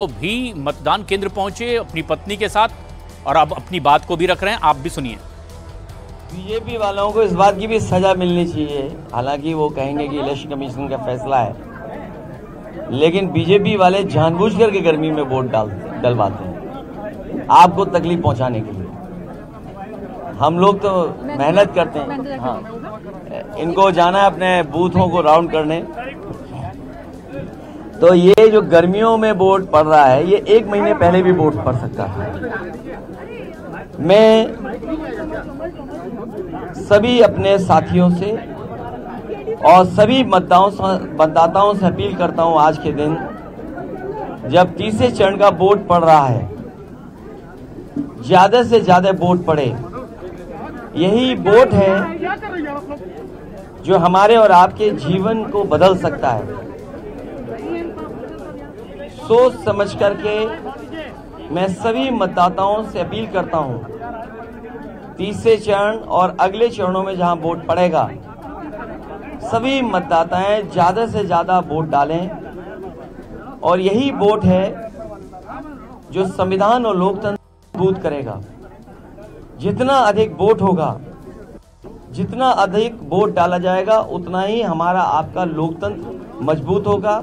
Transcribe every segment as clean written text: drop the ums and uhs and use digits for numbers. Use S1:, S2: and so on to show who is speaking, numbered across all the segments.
S1: तो भी मतदान केंद्र पहुंचे अपनी पत्नी के साथ और अब अपनी बात को भी रख रहे हैं। आप भी सुनिए।
S2: बीजेपी वालों को इस बात की भी सजा मिलनी चाहिए। हालांकि वो कहेंगे कि इलेक्शन कमीशन का फैसला है, लेकिन बीजेपी वाले जानबूझ करके गर्मी में वोट डलवाते हैं आपको तकलीफ पहुंचाने के लिए। हम लोग तो मेहनत करते हैं। हाँ, इनको जाना है अपने बूथों को राउंड करने। तो ये जो गर्मियों में वोट पड़ रहा है, ये 1 महीने पहले भी वोट पड़ सकता है। मैं सभी अपने साथियों से और सभी मतदाताओं से अपील करता हूं, आज के दिन जब तीसरे चरण का वोट पड़ रहा है, ज्यादा से ज्यादा वोट पड़े। यही वोट है जो हमारे और आपके जीवन को बदल सकता है। सोच समझ करके मैं सभी मतदाताओं से अपील करता हूं, तीसरे चरण और अगले चरणों में जहां वोट पड़ेगा, सभी मतदाताएं ज्यादा से ज्यादा वोट डालें। और यही वोट है जो संविधान और लोकतंत्र मजबूत करेगा। जितना अधिक वोट होगा, जितना अधिक वोट डाला जाएगा, उतना ही हमारा आपका लोकतंत्र मजबूत होगा,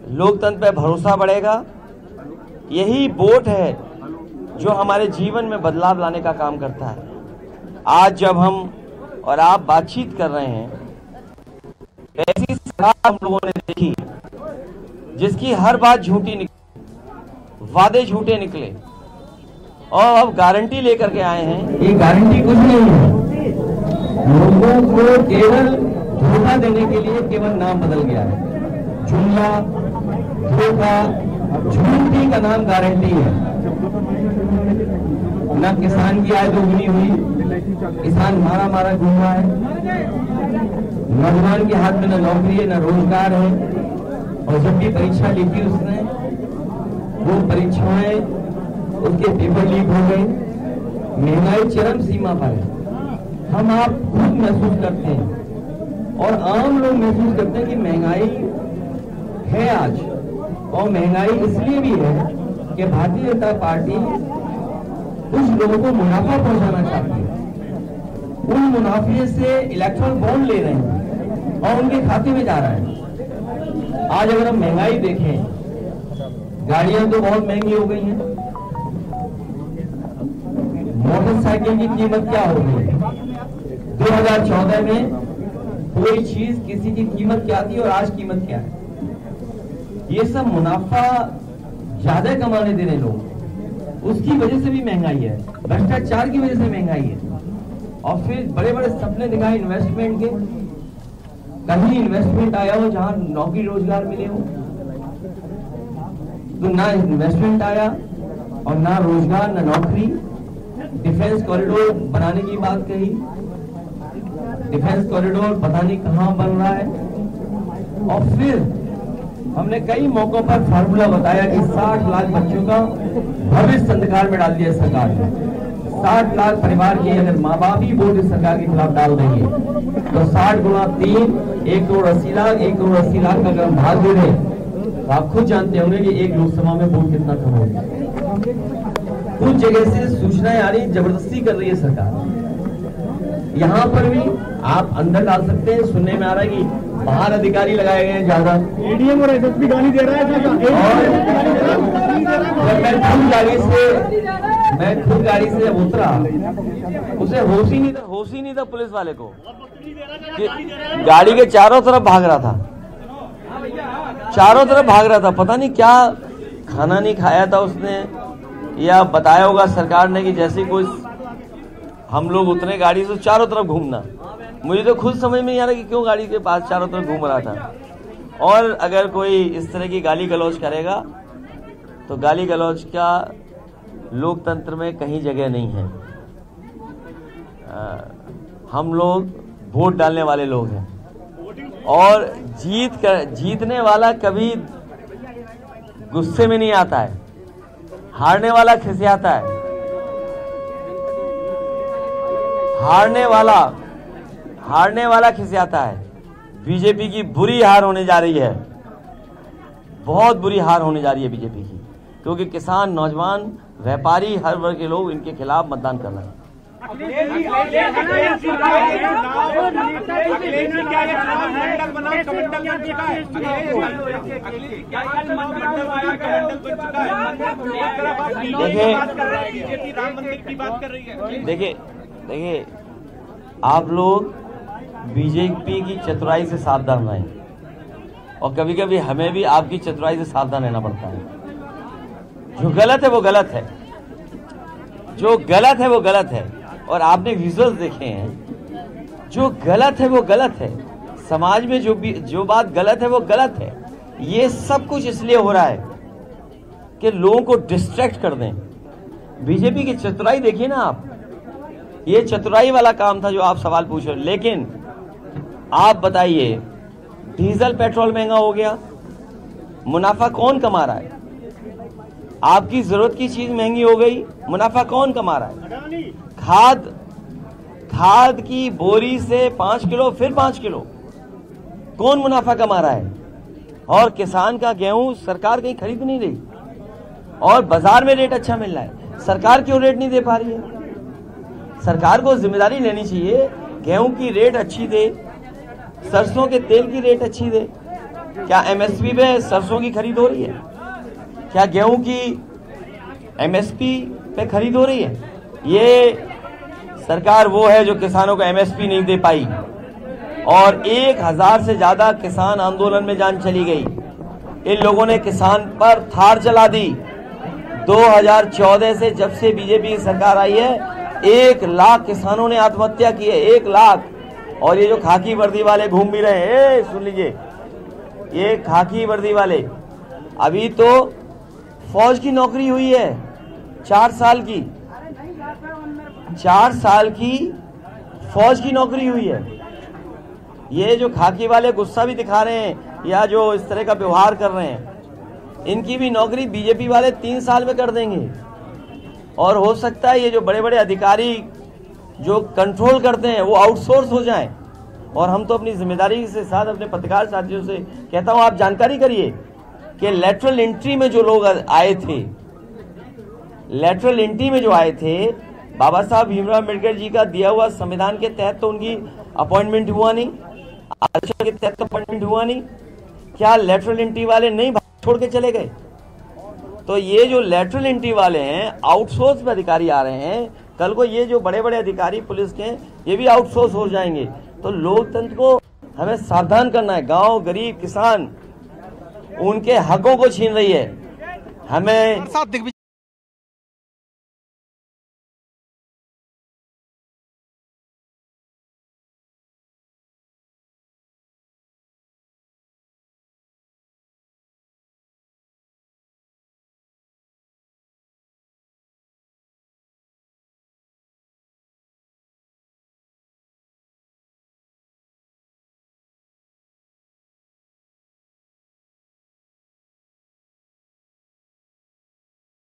S2: लोकतंत्र पे भरोसा बढ़ेगा। यही वोट है जो हमारे जीवन में बदलाव लाने का काम करता है। आज जब हम और आप बातचीत कर रहे हैं, ऐसी सरकार हम लोगों ने देखी जिसकी हर बात झूठी निकली, वादे झूठे निकले, और अब गारंटी लेकर के आए हैं। ये गारंटी कुछ नहीं है, लोगों को केवल धोखा देने के लिए केवल नाम बदल गया है। जुमला, धोखा, झूठी का नाम गारंटी है। ना किसान की आय दोगुनी हुई, किसान मारा मारा घूम रहा है। नौजवान के हाथ में न नौकरी है, न रोजगार है। और जब भी परीक्षा लिखी उसने, वो परीक्षाएं, उसके पेपर लीक हो गए। महंगाई चरम सीमा पर है। हम आप खुद महसूस करते हैं और आम लोग महसूस करते हैं कि महंगाई है आज। और महंगाई इसलिए भी है कि भारतीय जनता पार्टी कुछ लोगों को मुनाफा पहुंचाना चाहती है। उन मुनाफे से इलेक्ट्रल बॉन्ड ले रहे हैं और उनके खाते में जा रहा है। आज अगर हम महंगाई देखें, गाड़ियां तो बहुत महंगी हो गई हैं। मोटरसाइकिल की कीमत क्या हो गई है? 2014 में कोई चीज किसी की कीमत क्या थी और आज कीमत क्या है? ये सब मुनाफा ज्यादा कमाने देने लोग, उसकी वजह से भी महंगाई है। भ्रष्टाचार की वजह से महंगाई है। और फिर बड़े बड़े सपने दिखाए इन्वेस्टमेंट के, कहीं इन्वेस्टमेंट आया हो जहां नौकरी रोजगार मिले हो, तो ना इन्वेस्टमेंट आया और ना रोजगार, ना नौकरी। डिफेंस कॉरिडोर बनाने की बात कही, डिफेंस कॉरिडोर पता नहीं कहां बन रहा है। और फिर हमने कई मौकों पर फार्मूला बताया कि 60 लाख बच्चों का भविष्य अंधकार में डाल दिया सरकार ने। 60 लाख परिवार के अगर माँ बाप ही वोट इस सरकार के खिलाफ डाल देंगे, तो 60 गुणा 3, 1 करोड़ 80 लाख। 1 करोड़ 80 लाख का अगर हम भाग दे दें, तो आप खुद जानते होंगे कि एक लोकसभा में वोट कितना कम होगा। कुछ जगह से सूचनाएं आ रही, जबरदस्ती कर रही है सरकार। यहाँ पर भी आप अंदर डाल सकते हैं। सुनने में आ रहा है कि बाहर अधिकारी लगाए गए हैं ज्यादा। एडीएम और एसएसपी गाली दे रहा है। मैं खुद गाड़ी से जब उतरा, उसे होश ही नहीं था पुलिस वाले को। गाड़ी के चारों तरफ भाग रहा था, पता नहीं क्या खाना नहीं खाया था उसने, या बताया होगा सरकार ने कि जैसे कोई हम लोग उतरे गाड़ी से चारों तरफ घूमना। मुझे तो खुद समझ में नहीं आ रहा कि क्यों गाड़ी के पास चारों तरफ घूम रहा था। और अगर कोई इस तरह की गाली गलौज करेगा, तो गाली गलौज का लोकतंत्र में कहीं जगह नहीं है। हम लोग वोट डालने वाले लोग हैं, और जीतने वाला कभी गुस्से में नहीं आता है, हारने वाला खिसियाता है। हारने वाला खिसियाता है। बीजेपी की बुरी हार होने जा रही है, बहुत बुरी हार होने जा रही है बीजेपी की। क्योंकि किसान, नौजवान, व्यापारी, हर वर्ग के लोग इनके खिलाफ मतदान कर रहे हैं। देखिए आप लोग बीजेपी की चतुराई से सावधान रहें, और कभी कभी हमें भी आपकी चतुराई से सावधान रहना पड़ता है। जो गलत है वो गलत है, जो गलत है वो गलत है, और आपने विजुअल्स देखे हैं। जो गलत है वो गलत है, समाज में जो बात गलत है वो गलत है। ये सब कुछ इसलिए हो रहा है कि लोगों को डिस्ट्रैक्ट कर दें। बीजेपी की चतुराई देखिए ना आप, ये चतुराई वाला काम था जो आप सवाल पूछ रहे। लेकिन आप बताइए, डीजल पेट्रोल महंगा हो गया, मुनाफा कौन कमा रहा है? आपकी जरूरत की चीज महंगी हो गई, मुनाफा कौन कमा रहा है? खाद की बोरी से 5 किलो फिर 5 किलो, कौन मुनाफा कमा रहा है? और किसान का गेहूं सरकार कहीं खरीद नहीं रही, और बाजार में रेट अच्छा मिल रहा है। सरकार क्यों रेट नहीं दे पा रही है? सरकार को जिम्मेदारी लेनी चाहिए, गेहूं की रेट अच्छी दे, सरसों के तेल की रेट अच्छी दे। क्या एमएसपी पे सरसों की खरीद हो रही है? क्या गेहूं की एमएसपी पे खरीद हो रही है? ये सरकार वो है जो किसानों को एमएसपी नहीं दे पाई, और 1000 से ज्यादा किसान आंदोलन में जान चली गई। इन लोगों ने किसान पर थार चला दी। 2014 से जब से बीजेपी की सरकार आई है, 1 लाख किसानों ने आत्महत्या की है, 1 लाख। और ये जो खाकी वर्दी वाले घूम भी रहे हैं, सुन लीजिए, ये खाकी वर्दी वाले, अभी तो फौज की नौकरी हुई है 4 साल की, 4 साल की फौज की नौकरी हुई है। ये जो खाकी वाले गुस्सा भी दिखा रहे हैं या जो इस तरह का व्यवहार कर रहे हैं, इनकी भी नौकरी बीजेपी वाले 3 साल में कर देंगे। और हो सकता है ये जो बड़े बड़े अधिकारी जो कंट्रोल करते हैं वो आउटसोर्स हो जाएं। और हम तो अपनी जिम्मेदारी के साथ अपने पत्रकार साथियों से कहता हूं, आप जानकारी करिए कि लेटरल एंट्री में जो लोग आए थे, लेटरल एंट्री में जो आए थे, बाबा साहब भीमराव अम्बेडकर जी का दिया हुआ संविधान के तहत तो उनकी अपॉइंटमेंट हुआ नहीं, आरक्षण के तहत तो अपॉइंटमेंट हुआ नहीं। क्या लेटरल एंट्री वाले नहीं छोड़ के चले गए? तो ये जो लेटरल एंट्री वाले हैं, आउटसोर्स पे अधिकारी आ रहे हैं, कल को ये जो बड़े बड़े अधिकारी पुलिस के हैं, ये भी आउटसोर्स हो जाएंगे। तो लोकतंत्र को हमें सावधान करना है। गांव, गरीब, किसान उनके हकों को छीन रही है। हमें